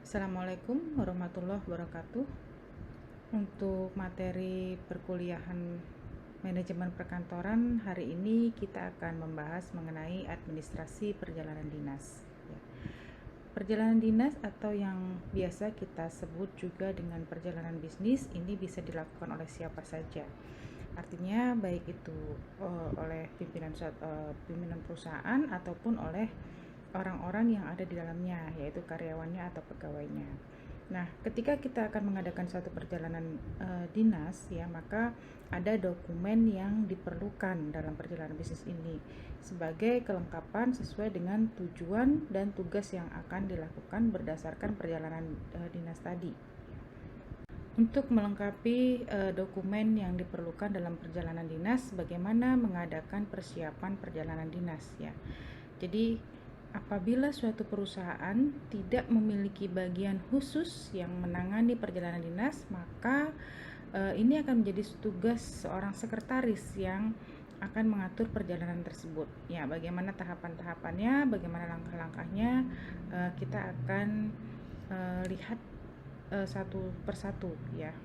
Assalamualaikum warahmatullahi wabarakatuh. Untuk materi perkuliahan manajemen perkantoran hari ini kita akan membahas mengenai administrasi perjalanan dinas. Perjalanan dinas atau yang biasa kita sebut juga dengan perjalanan bisnis ini bisa dilakukan oleh siapa saja. Artinya baik itu oleh pimpinan perusahaan ataupun oleh orang-orang yang ada di dalamnya, yaitu karyawannya atau pegawainya. Nah, ketika kita akan mengadakan suatu perjalanan dinas, ya, maka ada dokumen yang diperlukan dalam perjalanan bisnis ini sebagai kelengkapan sesuai dengan tujuan dan tugas yang akan dilakukan berdasarkan perjalanan dinas tadi. Untuk melengkapi dokumen yang diperlukan dalam perjalanan dinas, bagaimana mengadakan persiapan perjalanan dinas, ya. Jadi apabila suatu perusahaan tidak memiliki bagian khusus yang menangani perjalanan dinas, maka ini akan menjadi tugas seorang sekretaris yang akan mengatur perjalanan tersebut. Ya, bagaimana tahapan-tahapannya, bagaimana langkah-langkahnya, kita akan lihat satu persatu, ya.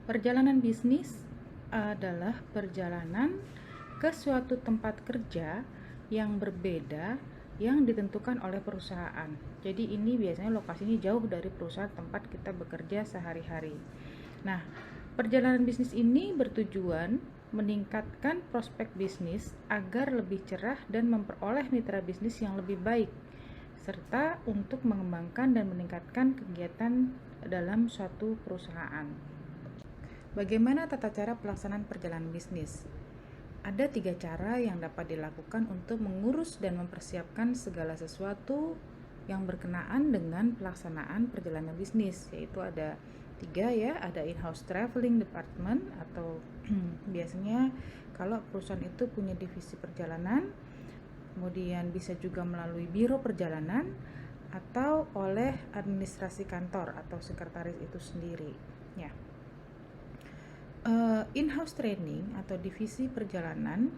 Perjalanan bisnis adalah perjalanan ke suatu tempat kerja yang berbeda yang ditentukan oleh perusahaan. Jadi ini biasanya lokasinya jauh dari perusahaan tempat kita bekerja sehari-hari. Nah, perjalanan bisnis ini bertujuan meningkatkan prospek bisnis agar lebih cerah dan memperoleh mitra bisnis yang lebih baik, serta untuk mengembangkan dan meningkatkan kegiatan dalam suatu perusahaan. Bagaimana tata cara pelaksanaan perjalanan bisnis? Ada 3 cara yang dapat dilakukan untuk mengurus dan mempersiapkan segala sesuatu yang berkenaan dengan pelaksanaan perjalanan bisnis, yaitu ada 3, ya. Ada in-house traveling department atau biasanya kalau perusahaan itu punya divisi perjalanan, kemudian bisa juga melalui biro perjalanan atau oleh administrasi kantor atau sekretaris itu sendiri, ya. In-house training atau divisi perjalanan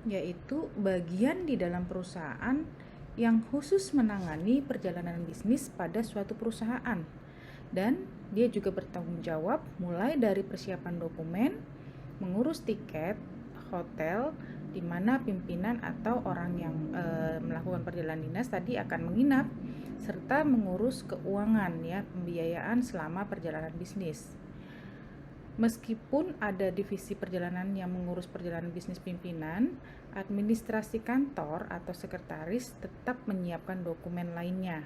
yaitu bagian di dalam perusahaan yang khusus menangani perjalanan bisnis pada suatu perusahaan, dan dia juga bertanggung jawab mulai dari persiapan dokumen, mengurus tiket, hotel di mana pimpinan atau orang yang melakukan perjalanan dinas tadi akan menginap, serta mengurus keuangan, ya, pembiayaan selama perjalanan bisnis. Meskipun ada divisi perjalanan yang mengurus perjalanan bisnis pimpinan, administrasi kantor atau sekretaris tetap menyiapkan dokumen lainnya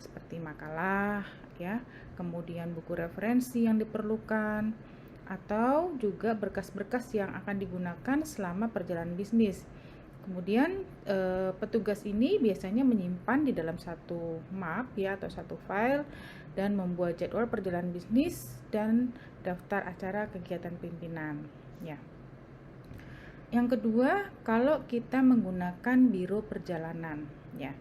seperti makalah, ya, kemudian buku referensi yang diperlukan, atau juga berkas-berkas yang akan digunakan selama perjalanan bisnis. Kemudian petugas ini biasanya menyimpan di dalam satu map, ya, atau satu file, dan membuat jadwal perjalanan bisnis dan daftar acara kegiatan pimpinan, ya. Yang kedua, kalau kita menggunakan biro perjalanan, ya.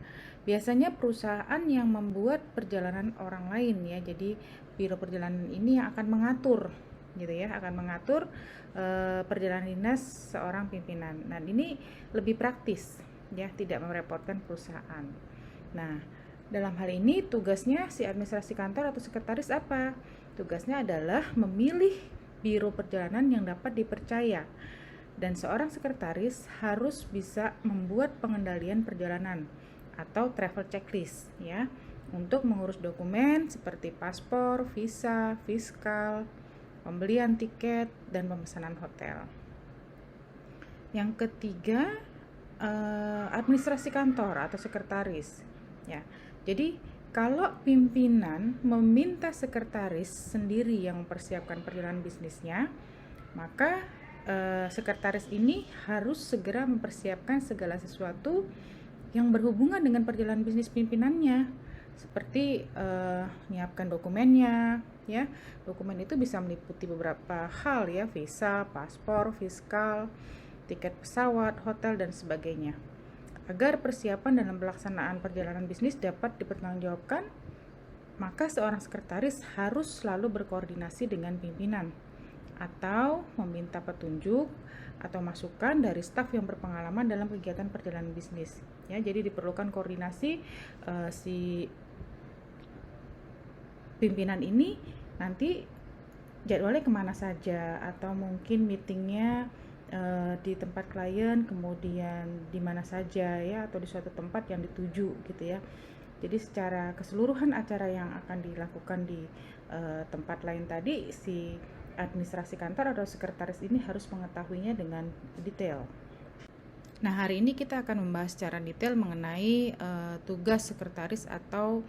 Biasanya perusahaan yang membuat perjalanan orang lain, ya. Jadi biro perjalanan ini yang akan mengatur, gitu ya, akan mengatur perjalanan dinas seorang pimpinan. Nah, ini lebih praktis, ya, tidak merepotkan perusahaan. Nah, dalam hal ini tugasnya si administrasi kantor atau sekretaris apa? Tugasnya adalah memilih biro perjalanan yang dapat dipercaya. Dan seorang sekretaris harus bisa membuat pengendalian perjalanan atau travel checklist, ya, untuk mengurus dokumen seperti paspor, visa, fiskal, pembelian tiket, dan pemesanan hotel. Yang ketiga, administrasi kantor atau sekretaris, ya. Jadi kalau pimpinan meminta sekretaris sendiri yang mempersiapkan perjalanan bisnisnya, maka sekretaris ini harus segera mempersiapkan segala sesuatu yang berhubungan dengan perjalanan bisnis pimpinannya, seperti menyiapkan dokumennya, ya. Dokumen itu bisa meliputi beberapa hal, ya, visa, paspor, fiskal, tiket pesawat, hotel, dan sebagainya. Agar persiapan dalam pelaksanaan perjalanan bisnis dapat dipertanggungjawabkan, maka seorang sekretaris harus selalu berkoordinasi dengan pimpinan atau meminta petunjuk atau masukan dari staf yang berpengalaman dalam kegiatan perjalanan bisnis, ya. Jadi diperlukan koordinasi si pimpinan ini nanti jadwalnya kemana saja, atau mungkin meetingnya di tempat klien, kemudian di mana saja ya, atau di suatu tempat yang dituju gitu ya. Jadi secara keseluruhan acara yang akan dilakukan di tempat lain tadi, si administrasi kantor atau sekretaris ini harus mengetahuinya dengan detail. Nah, hari ini kita akan membahas secara detail mengenai tugas sekretaris atau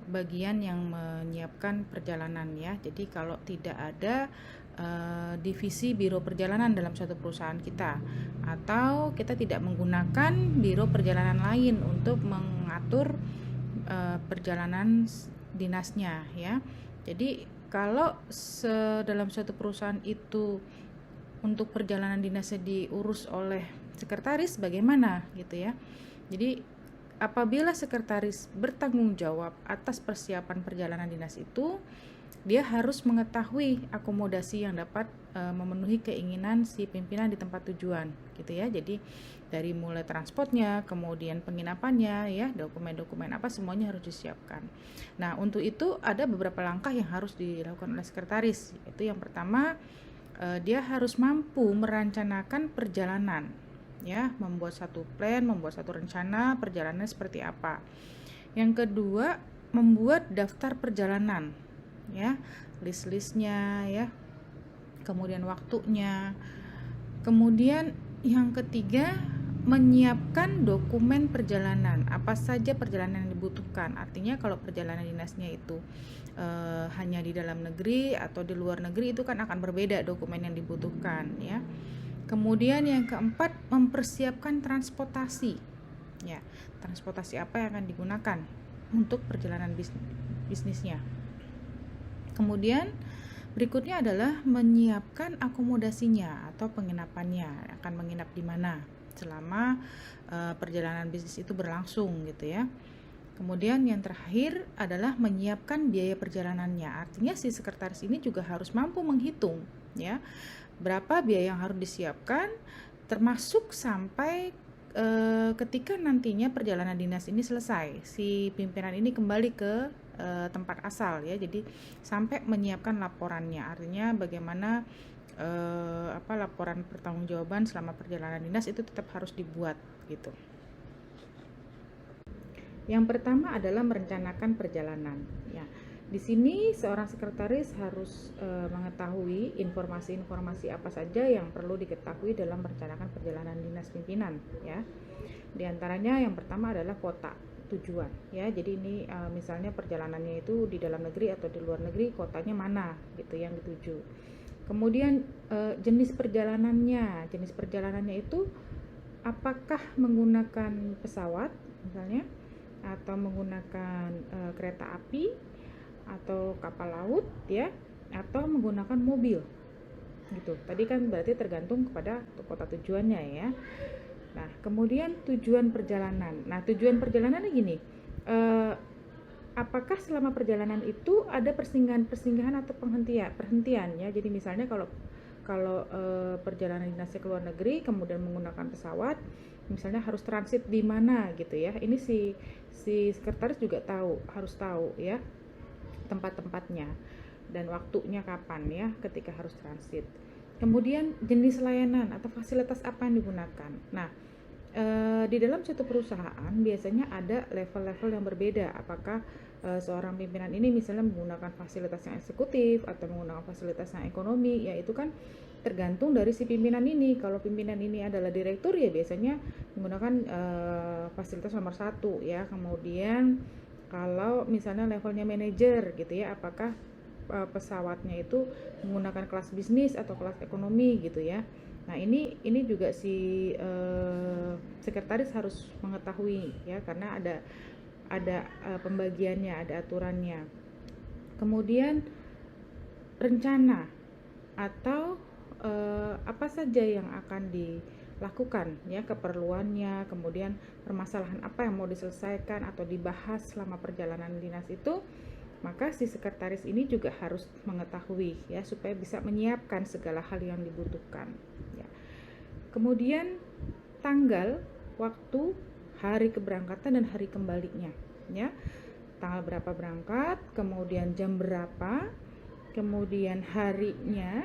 bagian yang menyiapkan perjalanan ya. Jadi kalau tidak ada divisi biro perjalanan dalam suatu perusahaan kita, atau kita tidak menggunakan biro perjalanan lain untuk mengatur perjalanan dinasnya ya. Jadi kalau dalam suatu perusahaan itu untuk perjalanan dinasnya diurus oleh sekretaris, bagaimana gitu ya. Jadi apabila sekretaris bertanggung jawab atas persiapan perjalanan dinas itu, dia harus mengetahui akomodasi yang dapat memenuhi keinginan si pimpinan di tempat tujuan gitu ya. Jadi dari mulai transportnya, kemudian penginapannya ya, dokumen-dokumen apa, semuanya harus disiapkan. Nah, untuk itu ada beberapa langkah yang harus dilakukan oleh sekretaris. Yaitu yang pertama, dia harus mampu merencanakan perjalanan ya, membuat satu plan, membuat satu rencana perjalanan seperti apa. Yang kedua, membuat daftar perjalanan ya, list-listnya ya, kemudian waktunya. Kemudian yang ketiga, menyiapkan dokumen perjalanan, apa saja perjalanan yang dibutuhkan. Artinya kalau perjalanan dinasnya itu hanya di dalam negeri atau di luar negeri, itu kan akan berbeda dokumen yang dibutuhkan ya. Kemudian yang keempat, mempersiapkan transportasi ya, transportasi apa yang akan digunakan untuk perjalanan bisnisnya. Kemudian berikutnya adalah menyiapkan akomodasinya atau penginapannya, akan menginap di mana selama perjalanan bisnis itu berlangsung gitu ya. Kemudian yang terakhir adalah menyiapkan biaya perjalanannya. Artinya si sekretaris ini juga harus mampu menghitung ya, berapa biaya yang harus disiapkan, termasuk sampai ketika nantinya perjalanan dinas ini selesai, si pimpinan ini kembali ke tempat asal ya. Jadi sampai menyiapkan laporannya, artinya bagaimana laporan pertanggungjawaban selama perjalanan dinas itu tetap harus dibuat gitu. Yang pertama adalah merencanakan perjalanan ya. Di sini seorang sekretaris harus mengetahui informasi-informasi apa saja yang perlu diketahui dalam merencanakan perjalanan dinas pimpinan ya. Di antaranya yang pertama adalah kota tujuan ya. Jadi ini misalnya perjalanannya itu di dalam negeri atau di luar negeri, kotanya mana gitu yang dituju. Kemudian jenis perjalanannya. Jenis perjalanannya itu apakah menggunakan pesawat misalnya, atau menggunakan kereta api atau kapal laut ya, atau menggunakan mobil gitu. Tadi kan berarti tergantung kepada kota tujuannya ya. Nah, kemudian tujuan perjalanan. Nah, tujuan perjalanannya gini, apakah selama perjalanan itu ada persinggahan atau perhentian ya. Jadi misalnya kalau perjalanan dinasnya ke luar negeri kemudian menggunakan pesawat, misalnya harus transit di mana gitu ya. Ini si sekretaris juga harus tahu ya tempat-tempatnya dan waktunya kapan ya ketika harus transit. Kemudian jenis layanan atau fasilitas apa yang digunakan. Nah, di dalam suatu perusahaan biasanya ada level-level yang berbeda. Apakah seorang pimpinan ini misalnya menggunakan fasilitas yang eksekutif atau menggunakan fasilitas yang ekonomi, ya itu kan tergantung dari si pimpinan ini. Kalau pimpinan ini adalah direktur ya biasanya menggunakan fasilitas nomor 1 ya. Kemudian kalau misalnya levelnya manajer gitu ya, apakah pesawatnya itu menggunakan kelas bisnis atau kelas ekonomi gitu ya. Nah, ini juga si sekretaris harus mengetahui ya, karena ada pembagiannya, ada aturannya. Kemudian rencana atau apa saja yang akan dilakukan ya, keperluannya, kemudian permasalahan apa yang mau diselesaikan atau dibahas selama perjalanan dinas itu, maka si sekretaris ini juga harus mengetahui ya, supaya bisa menyiapkan segala hal yang dibutuhkan ya. Kemudian tanggal, waktu, hari keberangkatan dan hari kembalinya ya. tanggal berapa berangkat, kemudian jam berapa, kemudian harinya,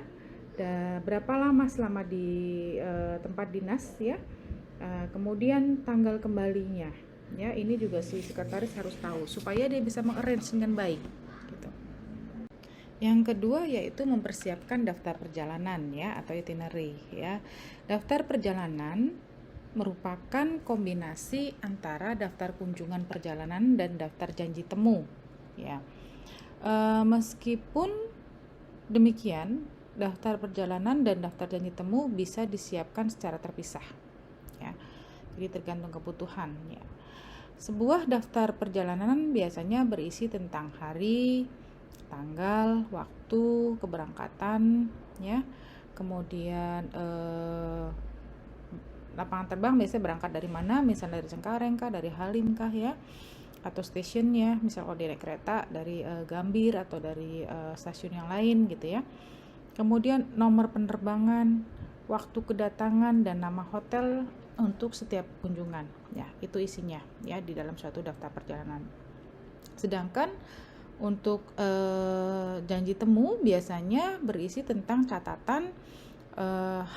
berapa lama selama di tempat dinas ya, kemudian tanggal kembalinya ya. Ini juga si sekretaris harus tahu supaya dia bisa mengarrange dengan baik gitu. Yang kedua yaitu mempersiapkan daftar perjalanan ya, atau itinerary ya. Daftar perjalanan merupakan kombinasi antara daftar kunjungan perjalanan dan daftar janji temu ya. Meskipun demikian, daftar perjalanan dan daftar janji temu bisa disiapkan secara terpisah ya. Jadi tergantung kebutuhan ya. Sebuah daftar perjalanan biasanya berisi tentang hari, tanggal, waktu keberangkatan ya. Kemudian lapangan terbang biasanya berangkat dari mana, misalnya dari Cengkareng kah, dari Halim kah ya, atau stasiunnya, misal kalau naik kereta dari Gambir atau dari stasiun yang lain gitu ya. Kemudian nomor penerbangan, waktu kedatangan, dan nama hotel untuk setiap kunjungan ya, itu isinya ya di dalam suatu daftar perjalanan. Sedangkan untuk janji temu biasanya berisi tentang catatan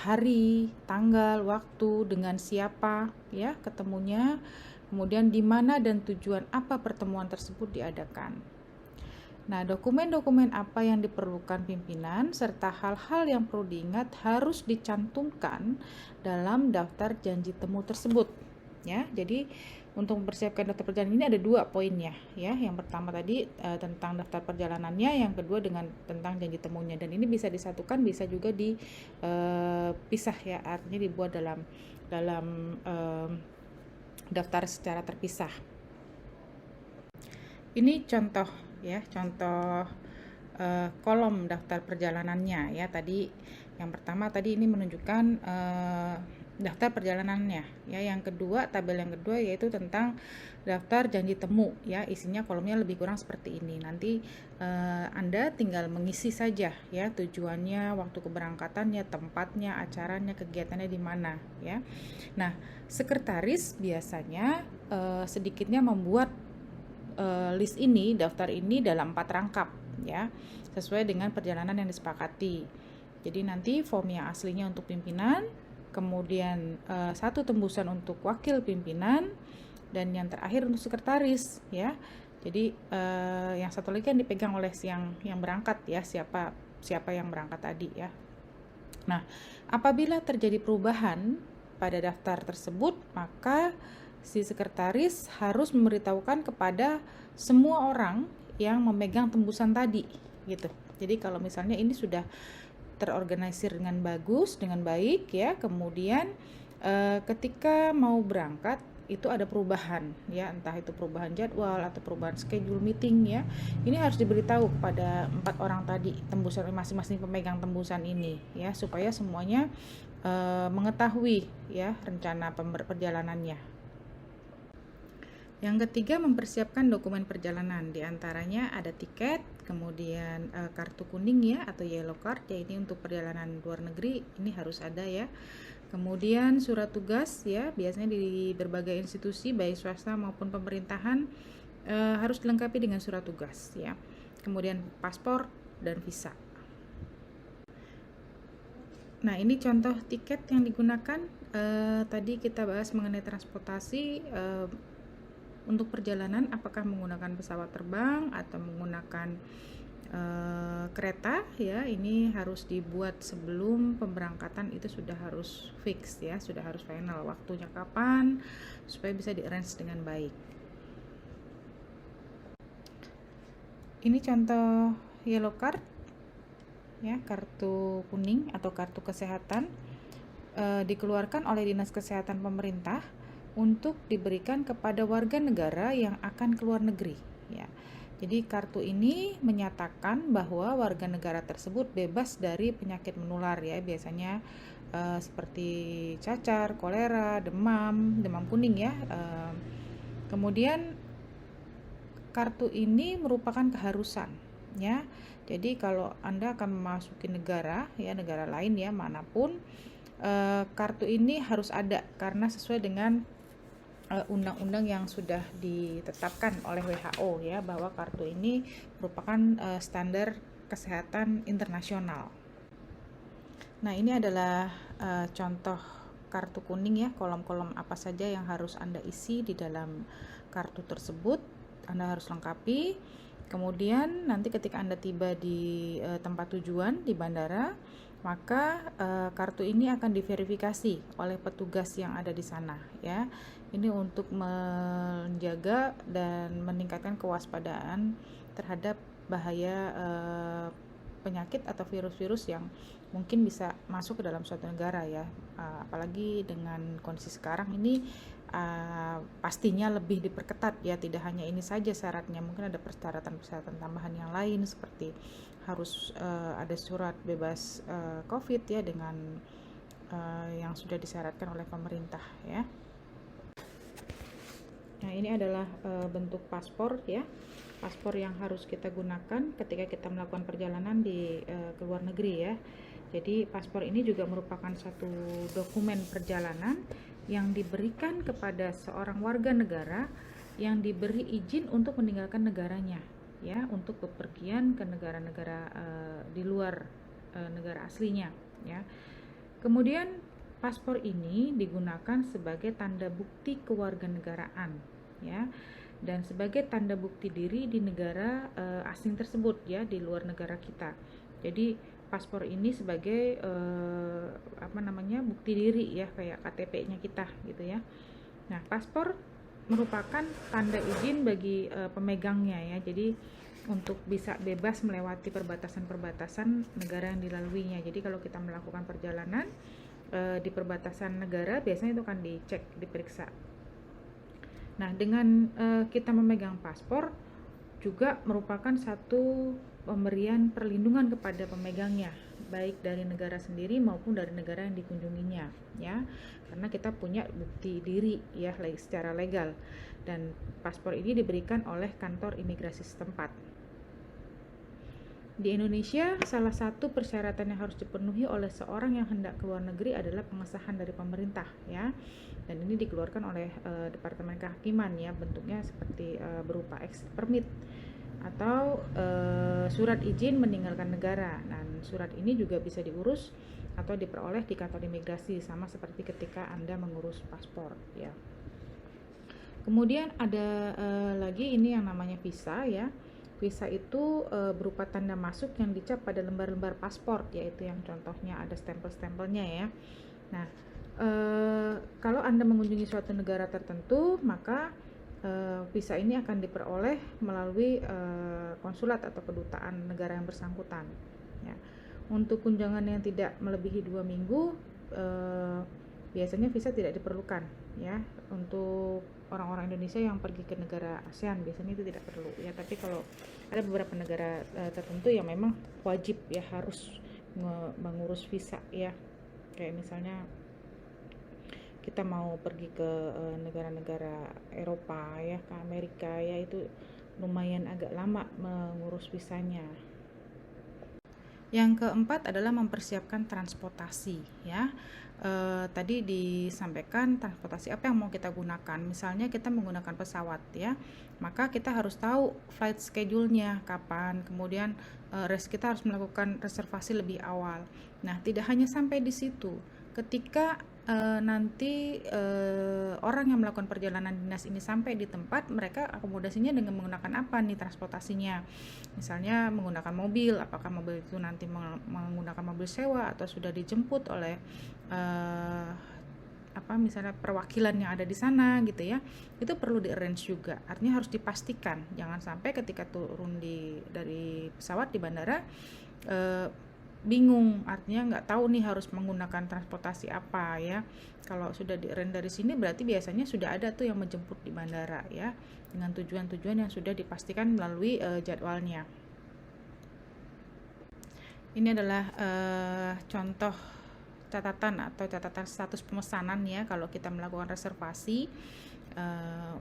hari, tanggal, waktu, dengan siapa ya ketemunya, kemudian di mana dan tujuan apa pertemuan tersebut diadakan. Nah, dokumen-dokumen apa yang diperlukan pimpinan serta hal-hal yang perlu diingat harus dicantumkan dalam daftar janji temu tersebut ya. Jadi untuk mempersiapkan daftar perjalanan ini ada 2 poinnya ya. Yang pertama tadi tentang daftar perjalanannya, yang kedua tentang janji temunya. Dan ini bisa disatukan, bisa juga dipisah ya, artinya dibuat dalam daftar secara terpisah. Ini contoh ya, contoh kolom daftar perjalanannya ya. Tadi yang pertama tadi ini menunjukkan daftar perjalanannya ya. Yang kedua, tabel yang kedua yaitu tentang daftar janji temu ya. Isinya kolomnya lebih kurang seperti ini. Nanti Anda tinggal mengisi saja ya, tujuannya, waktu keberangkatannya, tempatnya, acaranya, kegiatannya di mana ya. Nah, sekretaris biasanya sedikitnya membuat list ini, daftar ini dalam 4 rangkap ya, sesuai dengan perjalanan yang disepakati. Jadi nanti form yang aslinya untuk pimpinan, kemudian 1 tembusan untuk wakil pimpinan, dan yang terakhir untuk sekretaris ya. Jadi yang satu lagi kan dipegang oleh yang berangkat ya, siapa yang berangkat tadi ya. Nah, apabila terjadi perubahan pada daftar tersebut, maka si sekretaris harus memberitahukan kepada semua orang yang memegang tembusan tadi gitu. Jadi kalau misalnya ini sudah terorganisir dengan bagus, dengan baik ya, kemudian ketika mau berangkat itu ada perubahan ya, entah itu perubahan jadwal atau perubahan schedule meeting ya, ini harus diberitahu kepada 4 orang tadi, tembusan masing-masing pemegang tembusan ini ya, supaya semuanya mengetahui ya rencana perjalanannya. Yang ketiga, mempersiapkan dokumen perjalanan. Di antaranya ada tiket, kemudian kartu kuning ya, atau yellow card ya, ini untuk perjalanan luar negeri, ini harus ada ya. Kemudian surat tugas ya, biasanya di berbagai institusi baik swasta maupun pemerintahan harus dilengkapi dengan surat tugas ya. Kemudian paspor dan visa. Nah, ini contoh tiket yang digunakan. Tadi kita bahas mengenai transportasi untuk perjalanan, apakah menggunakan pesawat terbang atau menggunakan kereta ya. Ini harus dibuat sebelum pemberangkatan, itu sudah harus fix ya, sudah harus final waktunya kapan supaya bisa di-arrange dengan baik. Ini contoh yellow card ya, kartu kuning atau kartu kesehatan dikeluarkan oleh Dinas Kesehatan pemerintah untuk diberikan kepada warga negara yang akan keluar negeri ya. Jadi kartu ini menyatakan bahwa warga negara tersebut bebas dari penyakit menular ya, biasanya seperti cacar, kolera, demam kuning ya. Kemudian kartu ini merupakan keharusan ya. Jadi kalau Anda akan memasuki negara lain ya, manapun, kartu ini harus ada karena sesuai dengan undang-undang yang sudah ditetapkan oleh WHO ya, bahwa kartu ini merupakan standar kesehatan internasional. Nah, ini adalah contoh kartu kuning ya, kolom-kolom apa saja yang harus Anda isi di dalam kartu tersebut. Anda harus lengkapi. Kemudian nanti ketika Anda tiba di tempat tujuan di bandara, maka kartu ini akan diverifikasi oleh petugas yang ada di sana ya. Ini untuk menjaga dan meningkatkan kewaspadaan terhadap bahaya penyakit atau virus-virus yang mungkin bisa masuk ke dalam suatu negara ya. Apalagi dengan kondisi sekarang ini pastinya lebih diperketat ya, tidak hanya ini saja syaratnya, mungkin ada persyaratan tambahan yang lain seperti harus ada surat bebas COVID ya, dengan yang sudah disyaratkan oleh pemerintah ya. Nah, ini adalah bentuk paspor ya, paspor yang harus kita gunakan ketika kita melakukan perjalanan di ke luar negeri ya. Jadi paspor ini juga merupakan satu dokumen perjalanan yang diberikan kepada seorang warga negara yang diberi izin untuk meninggalkan negaranya ya, untuk bepergian ke negara-negara di luar negara aslinya ya. Kemudian paspor ini digunakan sebagai tanda bukti kewarganegaraan ya, dan sebagai tanda bukti diri di negara asing tersebut ya, di luar negara kita. Jadi paspor ini sebagai bukti diri ya, kayak KTP-nya kita gitu ya. Nah, paspor merupakan tanda izin bagi pemegangnya ya. Jadi untuk bisa bebas melewati perbatasan-perbatasan negara yang dilaluinya. Jadi kalau kita melakukan perjalanan di perbatasan negara, biasanya itu akan dicek, diperiksa. Nah, dengan kita memegang paspor juga merupakan satu pemberian perlindungan kepada pemegangnya, baik dari negara sendiri maupun dari negara yang dikunjunginya ya, karena kita punya bukti diri ya secara legal, dan paspor ini diberikan oleh kantor imigrasi setempat. Di Indonesia, salah satu persyaratan yang harus dipenuhi oleh seorang yang hendak keluar negeri adalah pengesahan dari pemerintah ya, dan ini dikeluarkan oleh Departemen Kehakiman ya, bentuknya seperti berupa exit permit atau surat izin meninggalkan negara. Dan surat ini juga bisa diurus atau diperoleh di kantor imigrasi, sama seperti ketika Anda mengurus paspor ya. Kemudian ada lagi ini yang namanya visa ya. Visa itu berupa tanda masuk yang dicap pada lembar-lembar paspor, yaitu yang contohnya ada stempel-stempelnya ya. Nah, kalau Anda mengunjungi suatu negara tertentu, maka visa ini akan diperoleh melalui konsulat atau kedutaan negara yang bersangkutan ya. Untuk kunjungan yang tidak melebihi 2 minggu biasanya visa tidak diperlukan ya. Untuk orang-orang Indonesia yang pergi ke negara ASEAN biasanya itu tidak perlu ya, tapi kalau ada beberapa negara tertentu yang memang wajib ya harus mengurus visa ya, kayak misalnya kita mau pergi ke negara-negara Eropa ya, ke Amerika ya, itu lumayan agak lama mengurus visanya. Yang keempat adalah mempersiapkan transportasi ya. Tadi disampaikan transportasi apa yang mau kita gunakan. Misalnya kita menggunakan pesawat ya, maka kita harus tahu flight schedule-nya kapan, kemudian kita harus melakukan reservasi lebih awal. Nah, tidak hanya sampai di situ. Ketika nanti orang yang melakukan perjalanan dinas ini sampai di tempat, mereka akomodasinya dengan menggunakan apa nih transportasinya. Misalnya menggunakan mobil, apakah mobil itu nanti menggunakan mobil sewa atau sudah dijemput oleh misalnya perwakilan yang ada di sana gitu ya. Itu perlu di-arrange juga. Artinya harus dipastikan, jangan sampai ketika turun dari pesawat di bandara bingung, artinya nggak tahu nih harus menggunakan transportasi apa ya. Kalau sudah di-arrange dari sini, berarti biasanya sudah ada tuh yang menjemput di bandara ya, dengan tujuan-tujuan yang sudah dipastikan melalui jadwalnya. Ini adalah contoh catatan atau catatan status pemesanan ya, kalau kita melakukan reservasi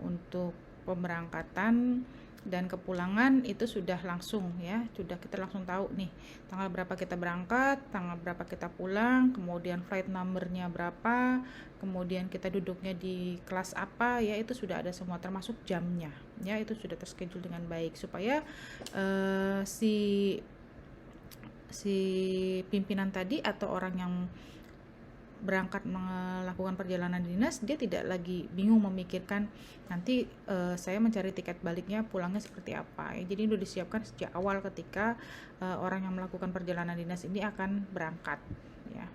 untuk pemberangkatan dan kepulangan itu sudah langsung ya, sudah kita langsung tahu nih tanggal berapa kita berangkat, tanggal berapa kita pulang, kemudian flight numbernya berapa, kemudian kita duduknya di kelas apa ya, itu sudah ada semua termasuk jamnya ya, itu sudah terschedule dengan baik supaya si pimpinan tadi atau orang yang berangkat melakukan perjalanan dinas, dia tidak lagi bingung memikirkan nanti saya mencari tiket baliknya pulangnya seperti apa ya. Jadi udah disiapkan sejak awal ketika orang yang melakukan perjalanan dinas ini akan berangkat ya.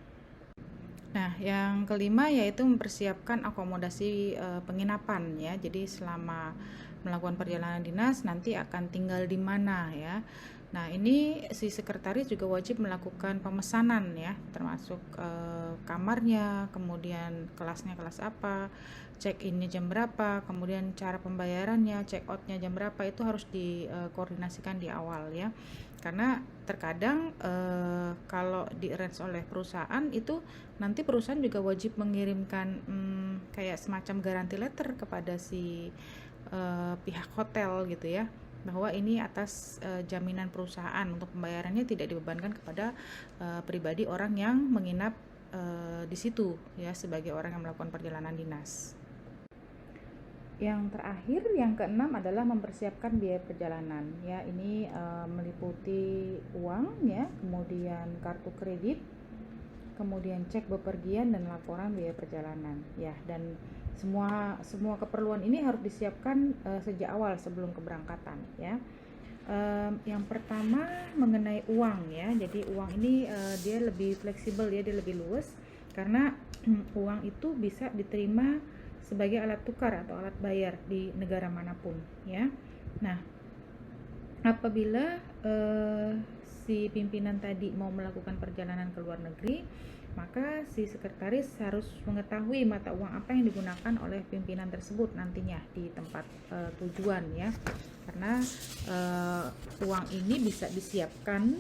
Nah, yang kelima yaitu mempersiapkan akomodasi penginapan ya. Jadi selama melakukan perjalanan dinas nanti akan tinggal di mana ya. Nah, ini si sekretaris juga wajib melakukan pemesanan ya, termasuk kamarnya, kemudian kelasnya kelas apa, check-innya jam berapa, kemudian cara pembayarannya, check-outnya jam berapa, itu harus dikoordinasikan di awal ya. Karena terkadang kalau di-arrange oleh perusahaan itu nanti perusahaan juga wajib mengirimkan kayak semacam garansi letter kepada si pihak hotel gitu ya, bahwa ini atas jaminan perusahaan untuk pembayarannya tidak dibebankan kepada pribadi orang yang menginap di situ ya, sebagai orang yang melakukan perjalanan dinas. Yang terakhir, yang keenam adalah mempersiapkan biaya perjalanan ya. Ini meliputi uang ya, kemudian kartu kredit, kemudian cek bepergian dan laporan biaya perjalanan ya. Dan semua keperluan ini harus disiapkan sejak awal sebelum keberangkatan ya. Yang pertama mengenai uang ya. Jadi uang ini dia lebih fleksibel ya, dia lebih luas karena uang itu bisa diterima sebagai alat tukar atau alat bayar di negara manapun ya. Nah, apabila si pimpinan tadi mau melakukan perjalanan ke luar negeri, maka si sekretaris harus mengetahui mata uang apa yang digunakan oleh pimpinan tersebut nantinya di tempat tujuan ya. Karena uang ini bisa disiapkan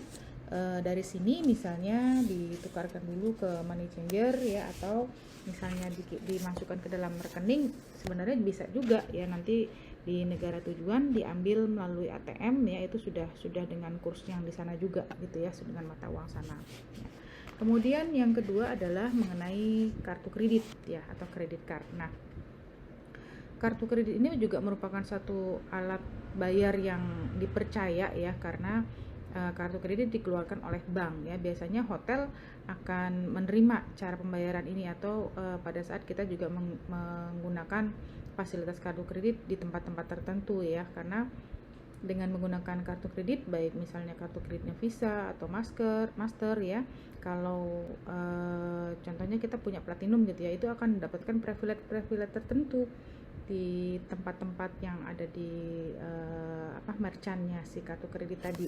dari sini, misalnya ditukarkan dulu ke money changer ya, atau misalnya dimasukkan ke dalam rekening, sebenarnya bisa juga ya nanti di negara tujuan diambil melalui ATM ya, itu sudah dengan kurs yang di sana juga gitu ya, dengan mata uang sana ya. Kemudian yang kedua adalah mengenai kartu kredit ya, atau kredit card. Nah, kartu kredit ini juga merupakan satu alat bayar yang dipercaya ya, karena kartu kredit dikeluarkan oleh bank ya. Biasanya hotel akan menerima cara pembayaran ini, atau pada saat kita juga menggunakan fasilitas kartu kredit di tempat-tempat tertentu ya. Karena dengan menggunakan kartu kredit, baik misalnya kartu kreditnya Visa atau Master ya, kalau contohnya kita punya Platinum gitu ya, itu akan mendapatkan privilege tertentu di tempat-tempat yang ada di merchantnya si kartu kredit tadi.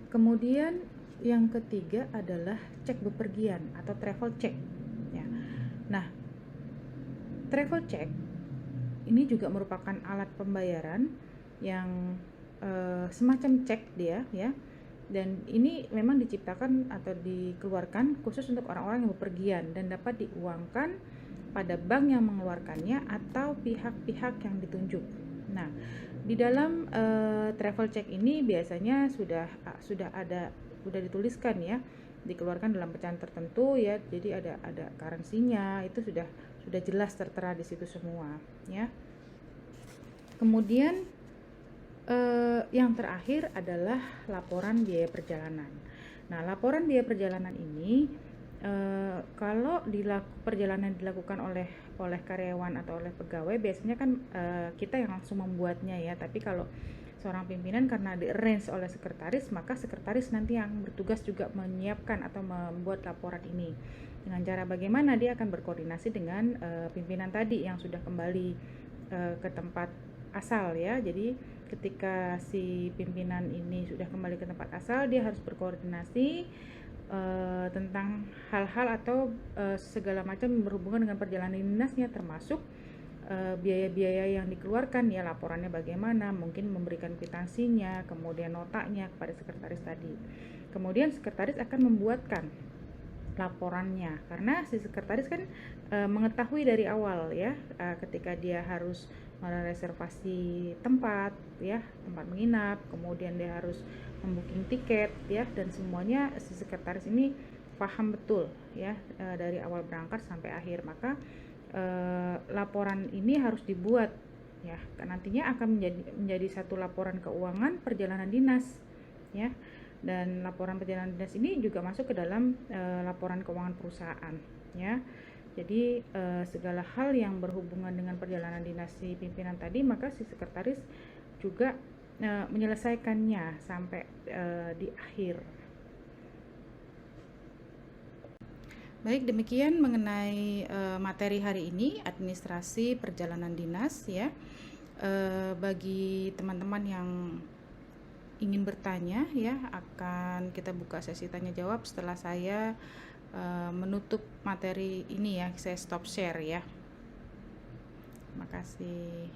Kemudian yang ketiga adalah cek bepergian atau travel check ya. Nah, travel check ini juga merupakan alat pembayaran yang semacam cek dia ya, dan ini memang diciptakan atau dikeluarkan khusus untuk orang-orang yang bepergian dan dapat diuangkan pada bank yang mengeluarkannya atau pihak-pihak yang ditunjuk. Nah, di dalam travel check ini biasanya sudah dituliskan ya, dikeluarkan dalam pecahan tertentu ya, jadi ada currency-nya, itu sudah jelas tertera di situ semua ya. Kemudian yang terakhir adalah laporan biaya perjalanan. Nah, laporan biaya perjalanan ini kalau perjalanan dilakukan oleh karyawan atau oleh pegawai, biasanya kan kita yang langsung membuatnya ya. Tapi kalau seorang pimpinan karena di-arrange oleh sekretaris, maka sekretaris nanti yang bertugas juga menyiapkan atau membuat laporan ini. Dengan cara bagaimana dia akan berkoordinasi dengan pimpinan tadi yang sudah kembali ke tempat asal ya. Jadi ketika si pimpinan ini sudah kembali ke tempat asal, dia harus berkoordinasi tentang hal-hal atau segala macam berhubungan dengan perjalanan dinasnya, termasuk biaya-biaya yang dikeluarkan ya, laporannya bagaimana, mungkin memberikan kwitansinya, kemudian notanya kepada sekretaris tadi. Kemudian sekretaris akan membuatkan laporannya, karena si sekretaris kan mengetahui dari awal ya, ketika dia harus mereservasi tempat ya, tempat menginap, kemudian dia harus membooking tiket ya, dan semuanya si sekretaris ini paham betul ya, dari awal berangkat sampai akhir. Maka laporan ini harus dibuat ya, nantinya akan menjadi satu laporan keuangan perjalanan dinas ya, dan laporan perjalanan dinas ini juga masuk ke dalam laporan keuangan perusahaan ya. Jadi segala hal yang berhubungan dengan perjalanan dinas si pimpinan tadi, maka si sekretaris juga menyelesaikannya sampai di akhir. Baik, demikian mengenai materi hari ini, administrasi perjalanan dinas ya. Bagi teman-teman yang ingin bertanya ya, akan kita buka sesi tanya jawab setelah saya menutup materi ini ya. Saya stop share ya. Terima kasih.